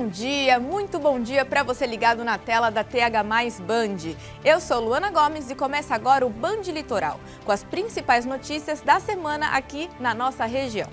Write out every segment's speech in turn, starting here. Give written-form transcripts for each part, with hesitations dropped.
muito bom dia para você ligado na tela da TH+ Band. Eu sou Luana Gomes e começa agora o Band Litoral, com as principais notícias da semana aqui na nossa região.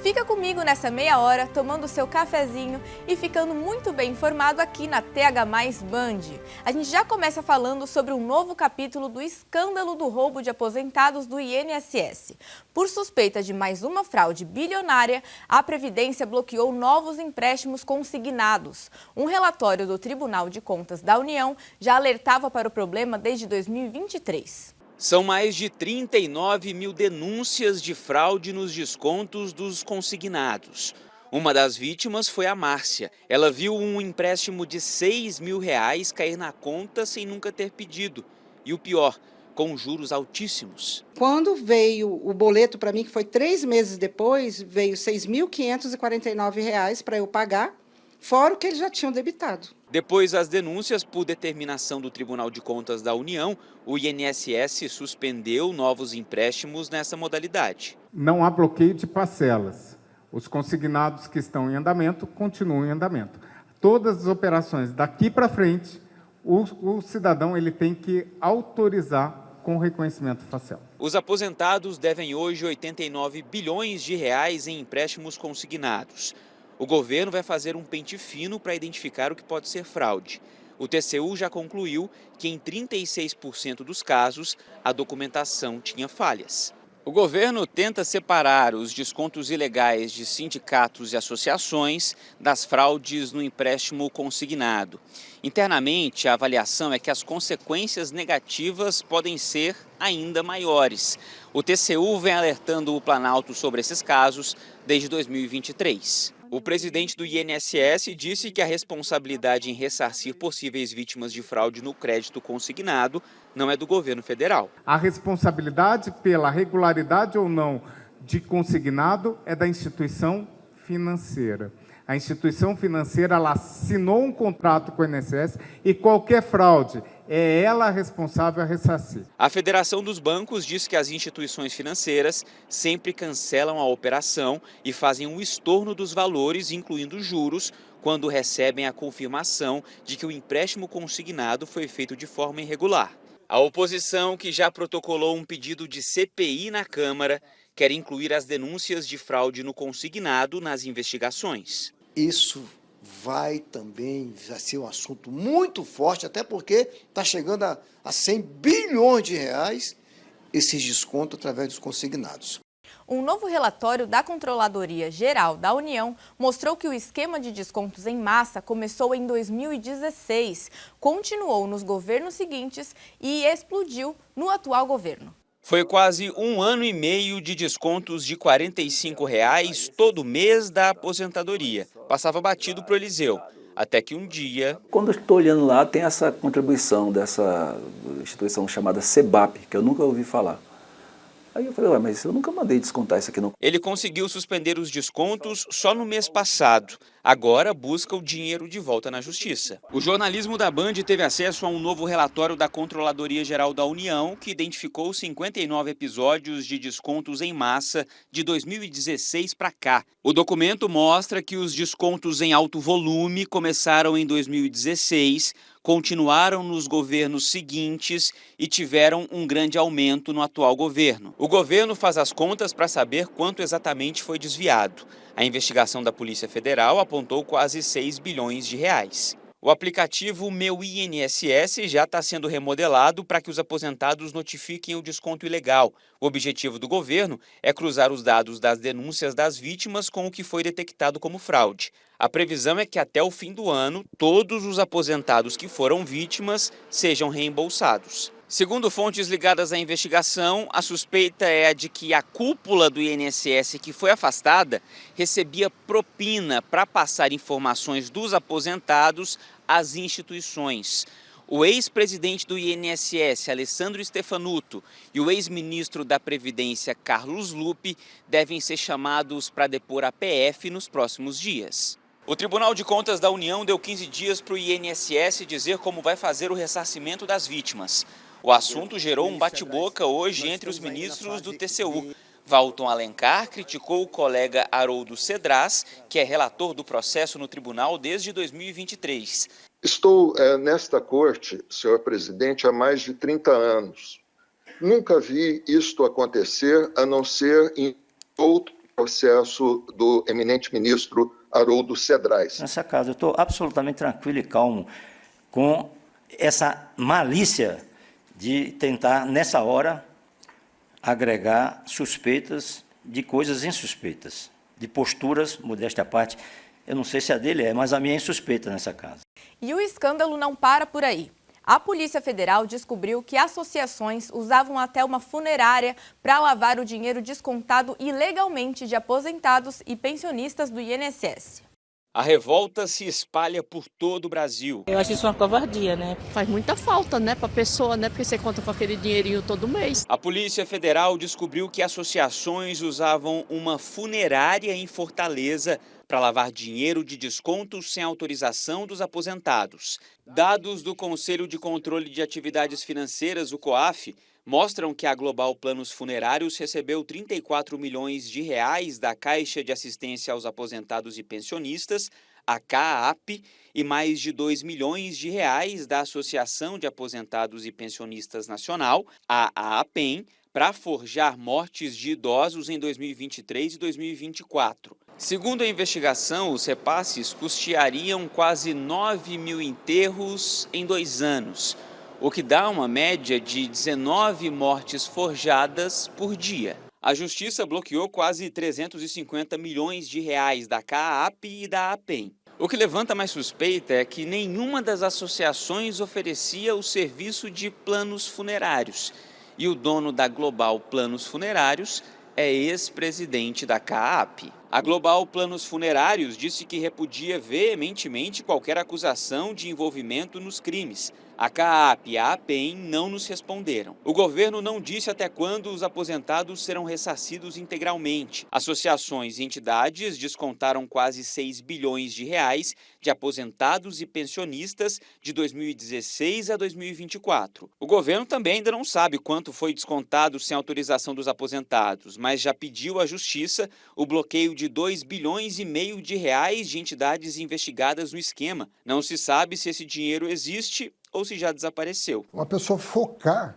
Fica comigo nessa meia hora, tomando seu cafezinho e ficando muito bem informado aqui na TH+ Band. A gente já começa falando sobre um novo capítulo do escândalo do roubo de aposentados do INSS. Por suspeita de mais uma fraude bilionária, a Previdência bloqueou novos empréstimos consignados. Um relatório do Tribunal de Contas da União já alertava para o problema desde 2023. São mais de 39 mil denúncias de fraude nos descontos dos consignados. Uma das vítimas foi a Márcia. Ela viu um empréstimo de R$6 mil cair na conta sem nunca ter pedido. E o pior, com juros altíssimos. Quando veio o boleto para mim, que foi 3 meses depois, veio R$ 6.549 para eu pagar, fora o que eles já tinham debitado. Depois das denúncias, por determinação do Tribunal de Contas da União, o INSS suspendeu novos empréstimos nessa modalidade. Não há bloqueio de parcelas. Os consignados que estão em andamento continuam em andamento. Todas as operações daqui para frente, o cidadão ele tem que autorizar com reconhecimento facial. Os aposentados devem hoje R$ 89 bilhões em empréstimos consignados. O governo vai fazer um pente fino para identificar o que pode ser fraude. O TCU já concluiu que em 36% dos casos a documentação tinha falhas. O governo tenta separar os descontos ilegais de sindicatos e associações das fraudes no empréstimo consignado. Internamente, a avaliação é que as consequências negativas podem ser ainda maiores. O TCU vem alertando o Planalto sobre esses casos desde 2023. O presidente do INSS disse que a responsabilidade em ressarcir possíveis vítimas de fraude no crédito consignado não é do governo federal. A responsabilidade pela regularidade ou não de consignado é da instituição financeira. A instituição financeira ela assinou um contrato com o INSS e qualquer fraude é ela responsável a ressarcir. A Federação dos Bancos diz que as instituições financeiras sempre cancelam a operação e fazem um estorno dos valores, incluindo juros, quando recebem a confirmação de que o empréstimo consignado foi feito de forma irregular. A oposição, que já protocolou um pedido de CPI na Câmara, quer incluir as denúncias de fraude no consignado nas investigações. Isso vai ser um assunto muito forte, até porque está chegando a R$100 bilhões esses descontos através dos consignados. Um novo relatório da Controladoria Geral da União mostrou que o esquema de descontos em massa começou em 2016, continuou nos governos seguintes e explodiu no atual governo. Foi quase 1 ano e meio de descontos de R$ 45 todo mês da aposentadoria. Passava batido para o Eliseu, até que um dia... Quando eu estou olhando lá, tem essa contribuição dessa instituição chamada CEBAP, que eu nunca ouvi falar. Aí eu falei, mas eu nunca mandei descontar isso aqui não. Ele conseguiu suspender os descontos só no mês passado. Agora busca o dinheiro de volta na Justiça. O jornalismo da Band teve acesso a um novo relatório da Controladoria Geral da União, que identificou 59 episódios de descontos em massa de 2016 para cá. O documento mostra que os descontos em alto volume começaram em 2016, continuaram nos governos seguintes e tiveram um grande aumento no atual governo. O governo faz as contas para saber quanto exatamente foi desviado. A investigação da Polícia Federal apontou quase R$6 bilhões. O aplicativo Meu INSS já está sendo remodelado para que os aposentados notifiquem o desconto ilegal. O objetivo do governo é cruzar os dados das denúncias das vítimas com o que foi detectado como fraude. A previsão é que até o fim do ano, todos os aposentados que foram vítimas sejam reembolsados. Segundo fontes ligadas à investigação, a suspeita é a de que a cúpula do INSS que foi afastada recebia propina para passar informações dos aposentados às instituições. O ex-presidente do INSS, Alessandro Stefanuto, e o ex-ministro da Previdência, Carlos Lupe, devem ser chamados para depor a PF nos próximos dias. O Tribunal de Contas da União deu 15 dias para o INSS dizer como vai fazer o ressarcimento das vítimas. O assunto gerou um bate-boca hoje entre os ministros do TCU. Valton Alencar criticou o colega Haroldo Cedras, que é relator do processo no tribunal desde 2023. Estou nesta corte, senhor presidente, há mais de 30 anos. Nunca vi isto acontecer, a não ser em outro processo do eminente ministro Haroldo Cedras. Nessa casa eu estou absolutamente tranquilo e calmo com essa malícia de tentar, nessa hora, agregar suspeitas de coisas insuspeitas, de posturas, modéstia à parte. Eu não sei se a dele mas a minha é insuspeita nessa casa. E o escândalo não para por aí. A Polícia Federal descobriu que associações usavam até uma funerária para lavar o dinheiro descontado ilegalmente de aposentados e pensionistas do INSS. A revolta se espalha por todo o Brasil. Eu acho isso uma covardia, né? Faz muita falta, né, para a pessoa, né, porque você conta com aquele dinheirinho todo mês. A Polícia Federal descobriu que associações usavam uma funerária em Fortaleza para lavar dinheiro de descontos sem autorização dos aposentados. Dados do Conselho de Controle de Atividades Financeiras, o COAF, mostram que a Global Planos Funerários recebeu 34 milhões de reais da Caixa de Assistência aos Aposentados e Pensionistas, a CAAP, e mais de 2 milhões de reais da Associação de Aposentados e Pensionistas Nacional, a AAPEN, para forjar mortes de idosos em 2023 e 2024. Segundo a investigação, os repasses custeariam quase 9 mil enterros em 2 anos, o que dá uma média de 19 mortes forjadas por dia. A Justiça bloqueou quase 350 milhões de reais da CAAP e da APEM. O que levanta mais suspeita é que nenhuma das associações oferecia o serviço de planos funerários. E o dono da Global Planos Funerários é ex-presidente da CAAP. A Global Planos Funerários disse que repudia veementemente qualquer acusação de envolvimento nos crimes. A CAAP e a APEM não nos responderam. O governo não disse até quando os aposentados serão ressarcidos integralmente. Associações e entidades descontaram quase 6 bilhões de reais de aposentados e pensionistas de 2016 a 2024. O governo também ainda não sabe quanto foi descontado sem autorização dos aposentados, mas já pediu à Justiça o bloqueio de 2 bilhões e meio de reais de entidades investigadas no esquema. Não se sabe se esse dinheiro existe ou se já desapareceu. Uma pessoa focar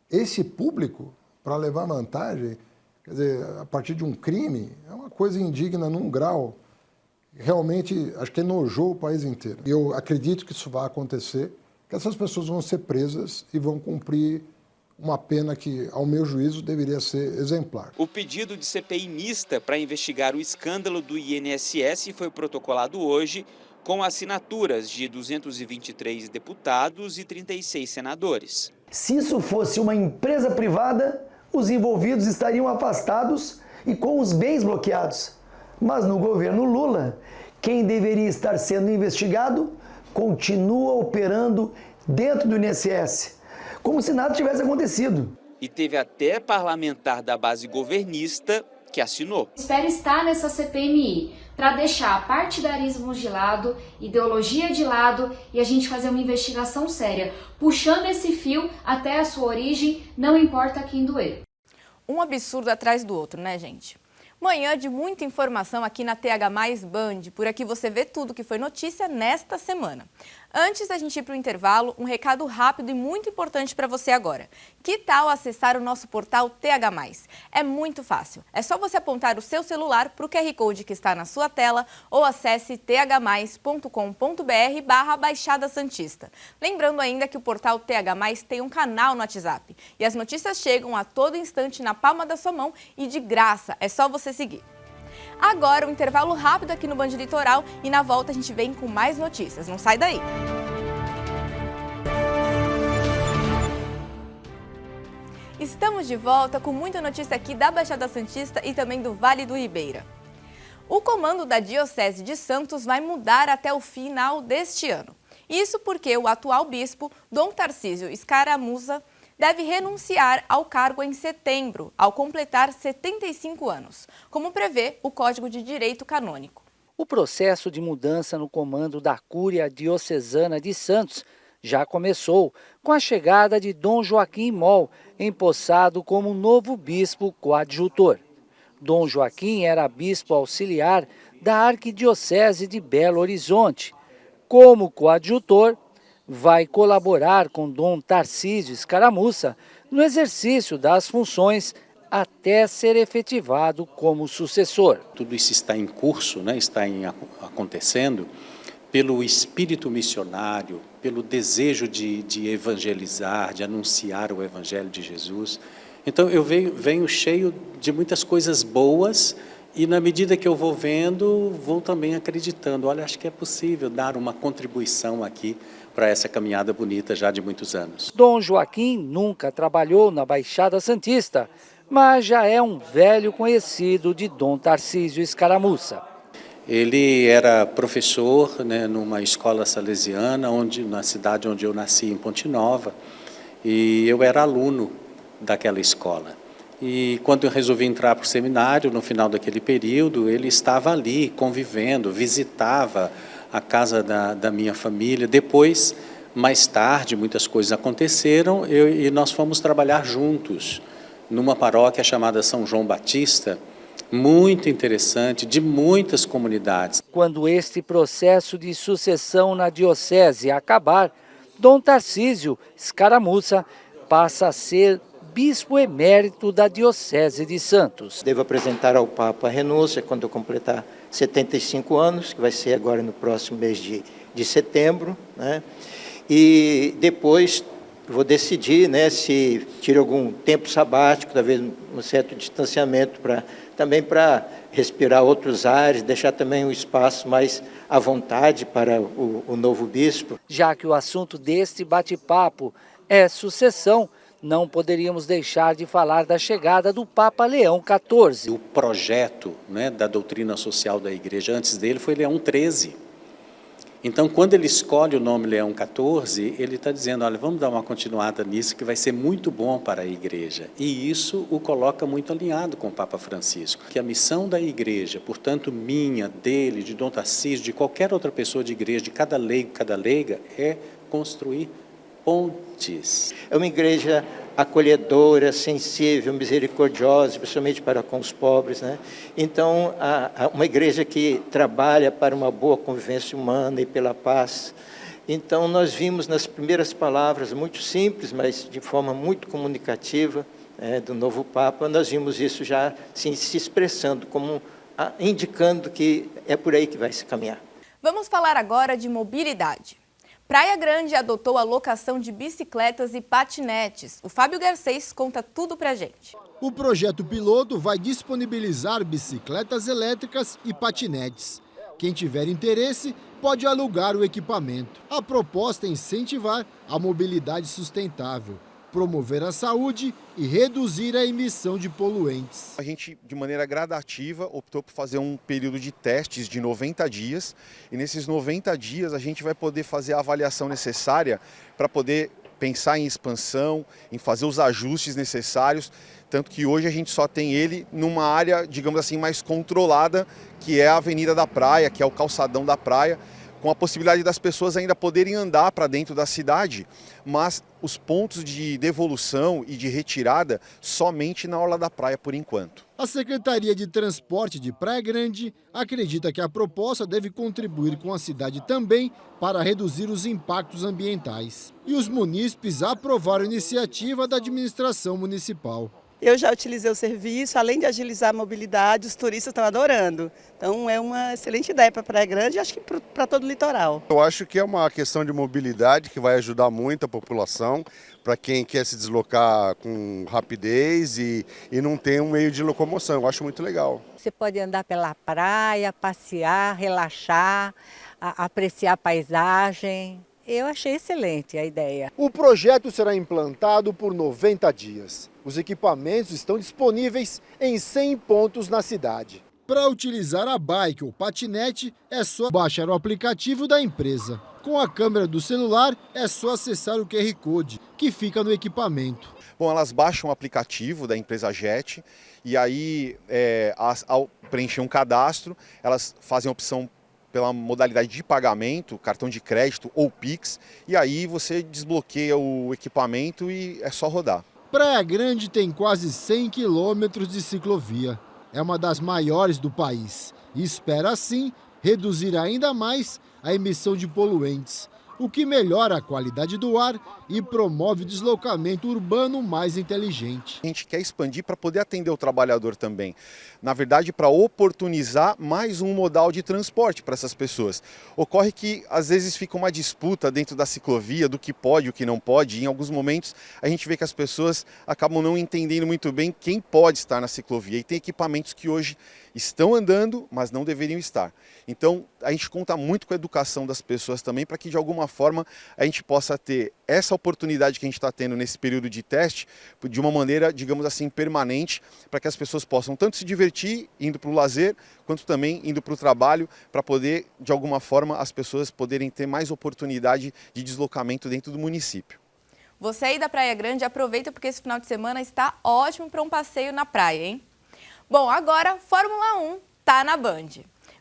esse público para levar vantagem, quer dizer, a partir de um crime, é uma coisa indigna num grau. Realmente, acho que enojou o país inteiro. Eu acredito que isso vai acontecer, que essas pessoas vão ser presas e vão cumprir uma pena que, ao meu juízo, deveria ser exemplar. O pedido de CPI mista para investigar o escândalo do INSS foi protocolado hoje, com assinaturas de 223 deputados e 36 senadores. Se isso fosse uma empresa privada, os envolvidos estariam afastados e com os bens bloqueados. Mas no governo Lula, quem deveria estar sendo investigado continua operando dentro do INSS, como se nada tivesse acontecido. E teve até parlamentar da base governista que assinou. Espero estar nessa CPMI para deixar partidarismo de lado, ideologia de lado e a gente fazer uma investigação séria, puxando esse fio até a sua origem, não importa quem doer. Um absurdo atrás do outro, né, gente? Manhã de muita informação aqui na TH+ Band. Por aqui você vê tudo que foi notícia nesta semana. Antes da gente ir para o intervalo, um recado rápido e muito importante para você agora. Que tal acessar o nosso portal TH+? É muito fácil. É só você apontar o seu celular para o QR Code que está na sua tela ou acesse thmais.com.br/Baixada Santista. Lembrando ainda que o portal TH+ tem um canal no WhatsApp. E as notícias chegam a todo instante na palma da sua mão e de graça. É só você seguir. Agora, um intervalo rápido aqui no Band Litoral e na volta a gente vem com mais notícias. Não sai daí! Estamos de volta com muita notícia aqui da Baixada Santista e também do Vale do Ribeira. O comando da Diocese de Santos vai mudar até o final deste ano. Isso porque o atual bispo, Dom Tarcísio Escaramuza, deve renunciar ao cargo em setembro, ao completar 75 anos, como prevê o Código de Direito Canônico. O processo de mudança no comando da Cúria Diocesana de Santos já começou com a chegada de Dom Joaquim Moll, empossado como novo bispo coadjutor. Dom Joaquim era bispo auxiliar da Arquidiocese de Belo Horizonte. Como coadjutor, vai colaborar com Dom Tarcísio Escaramuça no exercício das funções até ser efetivado como sucessor. Tudo isso está em curso, né? Acontecendo pelo espírito missionário, pelo desejo de evangelizar, de anunciar o Evangelho de Jesus. Então eu venho cheio de muitas coisas boas e na medida que eu vou vendo, vou também acreditando. Olha, acho que é possível dar uma contribuição aqui para essa caminhada bonita já de muitos anos. Dom Joaquim nunca trabalhou na Baixada Santista, mas já é um velho conhecido de Dom Tarcísio Escaramuça. Ele era professor, né, numa escola salesiana, na cidade onde eu nasci, em Ponte Nova, e eu era aluno daquela escola. E quando eu resolvi entrar para o seminário, no final daquele período, ele estava ali convivendo, visitava a casa da minha família. Depois, mais tarde, muitas coisas aconteceram e nós fomos trabalhar juntos numa paróquia chamada São João Batista, muito interessante, de muitas comunidades. Quando este processo de sucessão na diocese acabar, Dom Tarcísio Escaramuça passa a ser bispo emérito da Diocese de Santos. Devo apresentar ao Papa a renúncia quando eu completar 75 anos, que vai ser agora no próximo mês de setembro, né? E depois vou decidir, né, se tiro algum tempo sabático, talvez um certo distanciamento, também para respirar outros ares, deixar também um espaço mais à vontade para o novo bispo. Já que o assunto deste bate-papo é sucessão, não poderíamos deixar de falar da chegada do Papa Leão XIV. O projeto, né, da doutrina social da Igreja antes dele foi Leão XIII. Então, quando ele escolhe o nome Leão XIV, ele está dizendo, olha, vamos dar uma continuada nisso que vai ser muito bom para a Igreja. E isso o coloca muito alinhado com o Papa Francisco. Que a missão da Igreja, portanto minha, dele, de Dom Tarcísio, de qualquer outra pessoa de igreja, de cada leigo, cada leiga, é construir pontes. É uma igreja acolhedora, sensível, misericordiosa, especialmente para com os pobres, né? Então, uma igreja que trabalha para uma boa convivência humana e pela paz. Então, nós vimos nas primeiras palavras, muito simples, mas de forma muito comunicativa, do novo Papa, nós vimos isso já assim, se expressando, como indicando que é por aí que vai se caminhar. Vamos falar agora de mobilidade. Praia Grande adotou a locação de bicicletas e patinetes. O Fábio Garcês conta tudo pra gente. O projeto piloto vai disponibilizar bicicletas elétricas e patinetes. Quem tiver interesse pode alugar o equipamento. A proposta é incentivar a mobilidade sustentável, promover a saúde e reduzir a emissão de poluentes. A gente, de maneira gradativa, optou por fazer um período de testes de 90 dias. E nesses 90 dias a gente vai poder fazer a avaliação necessária para poder pensar em expansão, em fazer os ajustes necessários. Tanto que hoje a gente só tem ele numa área, digamos assim, mais controlada, que é a Avenida da Praia, que é o calçadão da praia, com a possibilidade das pessoas ainda poderem andar para dentro da cidade, mas os pontos de devolução e de retirada somente na orla da praia por enquanto. A Secretaria de Transporte de Praia Grande acredita que a proposta deve contribuir com a cidade também para reduzir os impactos ambientais. E os munícipes aprovaram a iniciativa da administração municipal. Eu já utilizei o serviço, além de agilizar a mobilidade, os turistas estão adorando. Então é uma excelente ideia para Praia Grande e acho que para todo o litoral. Eu acho que é uma questão de mobilidade que vai ajudar muito a população, para quem quer se deslocar com rapidez e não tem um meio de locomoção. Eu acho muito legal. Você pode andar pela praia, passear, relaxar, apreciar a paisagem. Eu achei excelente a ideia. O projeto será implantado por 90 dias. Os equipamentos estão disponíveis em 100 pontos na cidade. Para utilizar a bike ou patinete, é só baixar o aplicativo da empresa. Com a câmera do celular, é só acessar o QR Code, que fica no equipamento. Bom, elas baixam o aplicativo da empresa Jet e aí, ao preencher um cadastro, elas fazem a opção pela modalidade de pagamento, cartão de crédito ou Pix, e aí você desbloqueia o equipamento e é só rodar. Praia Grande tem quase 100 quilômetros de ciclovia. É uma das maiores do país e espera, assim, reduzir ainda mais a emissão de poluentes, o que melhora a qualidade do ar e promove o deslocamento urbano mais inteligente. A gente quer expandir para poder atender o trabalhador também. Na verdade, para oportunizar mais um modal de transporte para essas pessoas. Ocorre que, às vezes, fica uma disputa dentro da ciclovia do que pode e o que não pode. E, em alguns momentos, a gente vê que as pessoas acabam não entendendo muito bem quem pode estar na ciclovia. E tem equipamentos que hoje estão andando, mas não deveriam estar. Então, a gente conta muito com a educação das pessoas também, para que, de alguma forma, a gente possa ter essa oportunidade que a gente está tendo nesse período de teste, de uma maneira, digamos assim, permanente, para que as pessoas possam tanto se divertir, indo para o lazer, quanto também indo para o trabalho, para poder, de alguma forma, as pessoas poderem ter mais oportunidade de deslocamento dentro do município. Você aí da Praia Grande, aproveita porque esse final de semana está ótimo para um passeio na praia, hein? Bom, agora, Fórmula 1 tá na Band.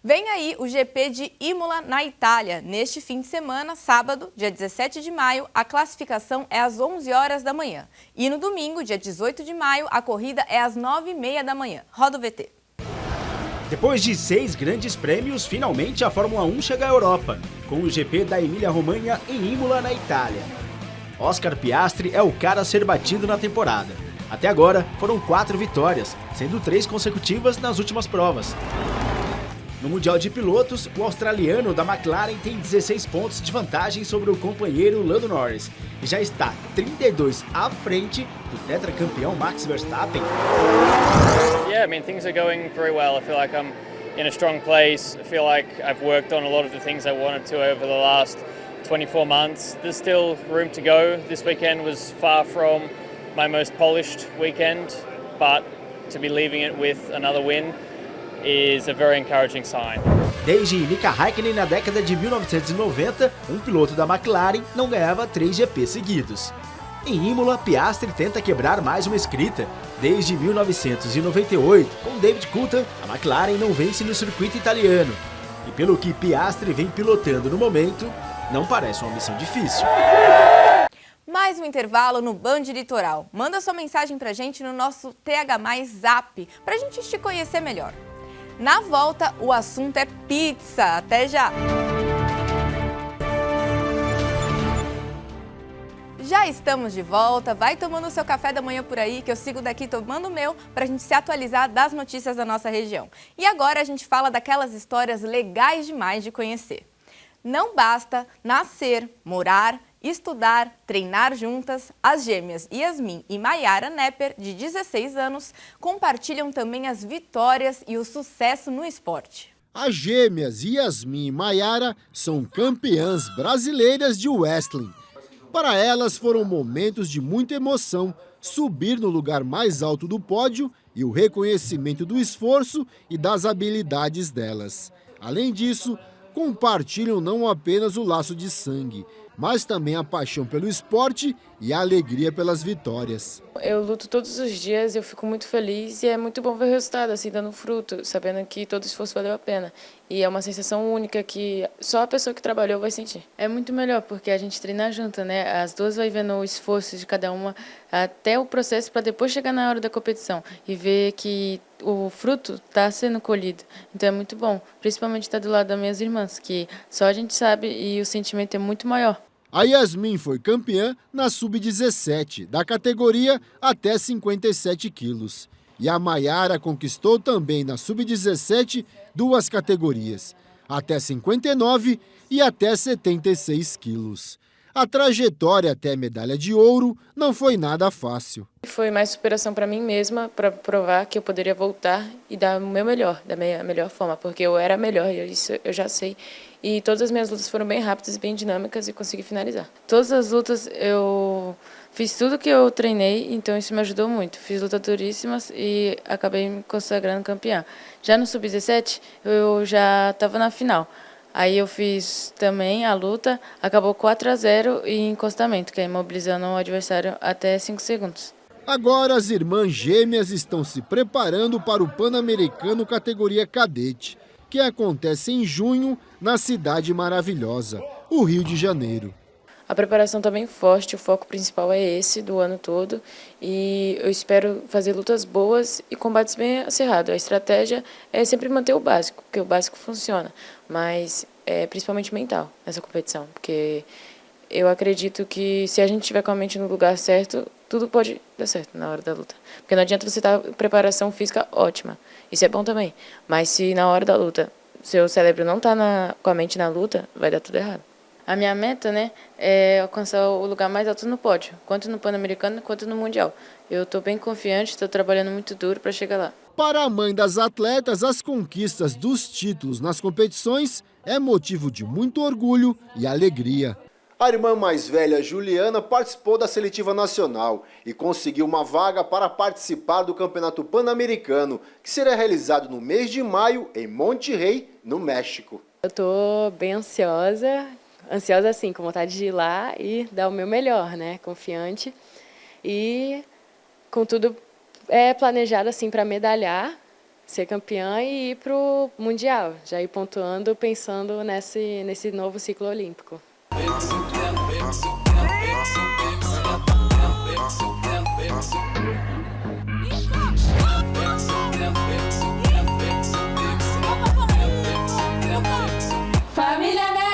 Vem aí o GP de Imola, na Itália. Neste fim de semana, sábado, dia 17 de maio, a classificação é às 11 horas da manhã. E no domingo, dia 18 de maio, a corrida é às 9h30 da manhã. Roda o VT. Depois de 6 grandes prêmios, finalmente a Fórmula 1 chega à Europa, com o GP da Emília-Romanha em Imola, na Itália. Oscar Piastri é o cara a ser batido na temporada. Até agora, foram 4 vitórias, sendo 3 consecutivas nas últimas provas. No Mundial de Pilotos, o australiano da McLaren tem 16 pontos de vantagem sobre o companheiro Lando Norris e já está 32 à frente do tetracampeão Max Verstappen. Yeah, I mean, things are going very well. I feel like I'm in a strong place. I feel like I've worked on a lot of the things I wanted to over the last 24 months. There's still room to go. This weekend was far from my most polished weekend, but to be leaving it with another win is a very encouraging sign. Desde Mika Häkkinen na década de 1990, um piloto da McLaren não ganhava 3 GP seguidos. Em Imola, Piastri tenta quebrar mais uma escrita. Desde 1998, com David Coulthard, a McLaren não vence no circuito italiano. E pelo que Piastri vem pilotando no momento, não parece uma missão difícil. Mais um intervalo no Band Litoral. Manda sua mensagem pra gente no nosso TH+ Zap, pra gente te conhecer melhor. Na volta, o assunto é pizza. Até já! Já estamos de volta. Vai tomando o seu café da manhã por aí, que eu sigo daqui tomando o meu, para a gente se atualizar das notícias da nossa região. E agora a gente fala daquelas histórias legais demais de conhecer. Não basta nascer, morar, estudar, treinar juntas, as gêmeas Yasmin e Mayara Nepper, de 16 anos, compartilham também as vitórias e o sucesso no esporte. As gêmeas Yasmin e Mayara são campeãs brasileiras de wrestling. Para elas foram momentos de muita emoção, subir no lugar mais alto do pódio e o reconhecimento do esforço e das habilidades delas. Além disso, compartilham não apenas o laço de sangue, mas também a paixão pelo esporte e a alegria pelas vitórias. Eu luto todos os dias, eu fico muito feliz e é muito bom ver o resultado, assim, dando fruto, sabendo que todo esforço valeu a pena. E é uma sensação única que só a pessoa que trabalhou vai sentir. É muito melhor porque a gente treina junto, né? As duas vai vendo o esforço de cada uma até o processo para depois chegar na hora da competição e ver que o fruto está sendo colhido. Então é muito bom, principalmente estar do lado das minhas irmãs, que só a gente sabe e o sentimento é muito maior. A Yasmin foi campeã na Sub-17, da categoria até 57 quilos. E a Mayara conquistou também na Sub-17 2 categorias, até 59 e até 76 quilos. A trajetória até a medalha de ouro não foi nada fácil. Foi mais superação para mim mesma, para provar que eu poderia voltar e dar o meu melhor, da minha melhor forma, porque eu era melhor, isso eu já sei. E todas as minhas lutas foram bem rápidas, bem dinâmicas e consegui finalizar. Todas as lutas eu fiz tudo que eu treinei, então isso me ajudou muito. Fiz lutas duríssimas e acabei me consagrando campeã. Já no Sub-17, eu já estava na final. Aí eu fiz também a luta, acabou 4-0 e encostamento, que é imobilizando o adversário até 5 segundos. Agora as irmãs gêmeas estão se preparando para o Pan-Americano categoria cadete. que acontece em junho na cidade maravilhosa, o Rio de Janeiro. A preparação está bem forte, o foco principal é esse do ano todo e eu espero fazer lutas boas e combates bem acirrados. A estratégia é sempre manter o básico, porque o básico funciona, mas é principalmente mental nessa competição, porque eu acredito que se a gente estiver com a mente no lugar certo, tudo pode dar certo na hora da luta. Porque não adianta você estar com preparação física ótima, isso é bom também, mas se na hora da luta seu cérebro não está com a mente na luta, vai dar tudo errado. A minha meta, né, é alcançar o lugar mais alto no pódio, tanto no Pan-Americano quanto no Mundial. Eu estou bem confiante, estou trabalhando muito duro para chegar lá. Para a mãe das atletas, as conquistas dos títulos nas competições é motivo de muito orgulho e alegria. A irmã mais velha, Juliana, participou da seletiva nacional e conseguiu uma vaga para participar do Campeonato Pan-Americano, que será realizado no mês de maio em Monterrey, no México. Eu estou bem ansiosa assim, com vontade de ir lá e dar o meu melhor, né? Confiante e com tudo planejado assim para medalhar, ser campeã e ir para o Mundial, já ir pontuando, pensando nesse novo ciclo olímpico. Família Nepe!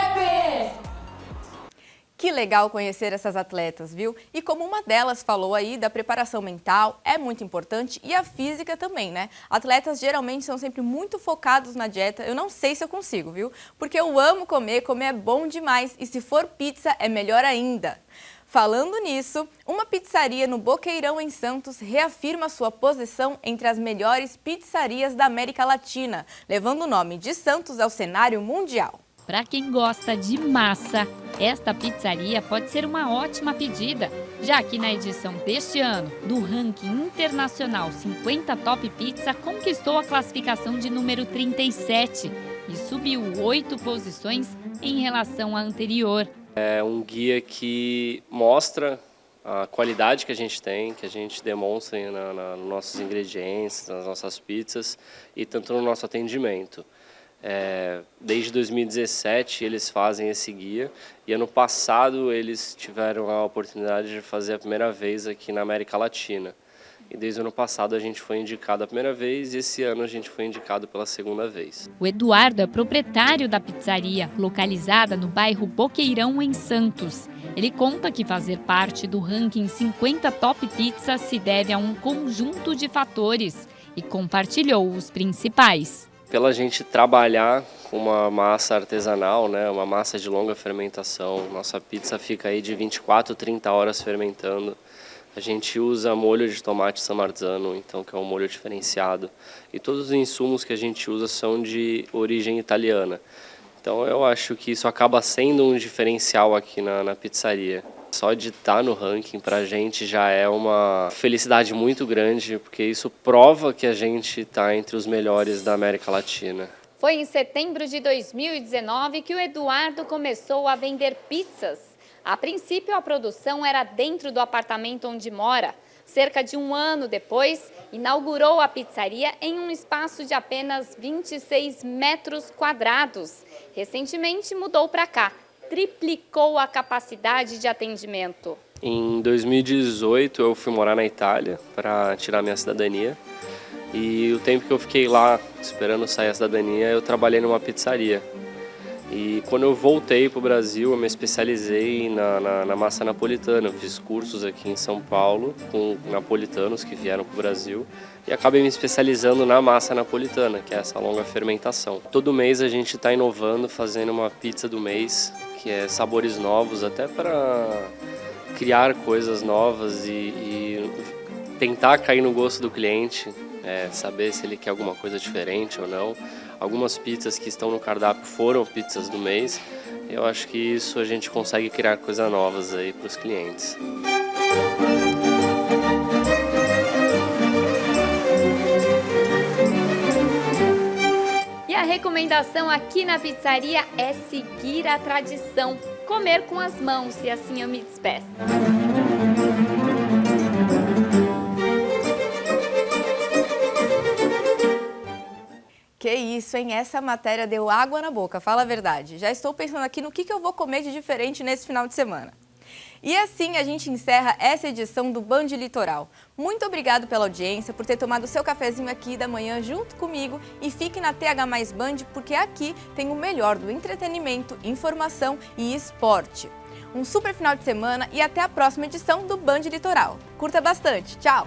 Que legal conhecer essas atletas, viu? E como uma delas falou aí, da preparação mental é muito importante e a física também, né? Atletas geralmente são sempre muito focados na dieta. Eu não sei se eu consigo, viu? Porque eu amo comer é bom demais e se for pizza é melhor ainda. Falando nisso, uma pizzaria no Boqueirão, em Santos, reafirma sua posição entre as melhores pizzarias da América Latina, levando o nome de Santos ao cenário mundial. Para quem gosta de massa, esta pizzaria pode ser uma ótima pedida, já que na edição deste ano do ranking internacional 50 Top Pizza conquistou a classificação de número 37 e subiu 8 posições em relação à anterior. É um guia que mostra a qualidade que a gente tem, que a gente demonstra nos nossos ingredientes, nas nossas pizzas e tanto no nosso atendimento. Desde 2017 eles fazem esse guia e ano passado eles tiveram a oportunidade de fazer a primeira vez aqui na América Latina. E desde o ano passado a gente foi indicado a primeira vez e esse ano a gente foi indicado pela segunda vez. O Eduardo é proprietário da pizzaria, localizada no bairro Boqueirão, em Santos. Ele conta que fazer parte do ranking 50 Top Pizza se deve a um conjunto de fatores e compartilhou os principais. Pela gente trabalhar com uma massa artesanal, né, uma massa de longa fermentação, nossa pizza fica aí de 24, 30 horas fermentando. A gente usa molho de tomate San Marzano, então, que é um molho diferenciado. E todos os insumos que a gente usa são de origem italiana. Então eu acho que isso acaba sendo um diferencial aqui na pizzaria. Só de estar no ranking para a gente já é uma felicidade muito grande, porque isso prova que a gente está entre os melhores da América Latina. Foi em setembro de 2019 que o Eduardo começou a vender pizzas. A princípio, a produção era dentro do apartamento onde mora. Cerca de um ano depois, inaugurou a pizzaria em um espaço de apenas 26 metros quadrados. Recentemente mudou para cá, triplicou a capacidade de atendimento. Em 2018 eu fui morar na Itália para tirar minha cidadania. E o tempo que eu fiquei lá esperando sair a cidadania, eu trabalhei numa pizzaria. E quando eu voltei para o Brasil, eu me especializei na massa napolitana. Eu fiz cursos aqui em São Paulo com napolitanos que vieram para o Brasil e acabei me especializando na massa napolitana, que é essa longa fermentação. Todo mês a gente está inovando, fazendo uma pizza do mês, que é sabores novos, até para criar coisas novas e tentar cair no gosto do cliente, saber se ele quer alguma coisa diferente ou não. Algumas pizzas que estão no cardápio foram pizzas do mês. Eu acho que isso a gente consegue criar coisas novas aí para os clientes. E a recomendação aqui na pizzaria é seguir a tradição, comer com as mãos, e assim eu me despeço. Que isso! isso, hein? Essa matéria deu água na boca, fala a verdade. Já estou pensando aqui no que eu vou comer de diferente nesse final de semana. E assim a gente encerra essa edição do Band Litoral. Muito obrigado pela audiência, por ter tomado o seu cafezinho aqui da manhã junto comigo e fique na TH+ Band, porque aqui tem o melhor do entretenimento, informação e esporte. Um super final de semana e até a próxima edição do Band Litoral. Curta bastante, tchau!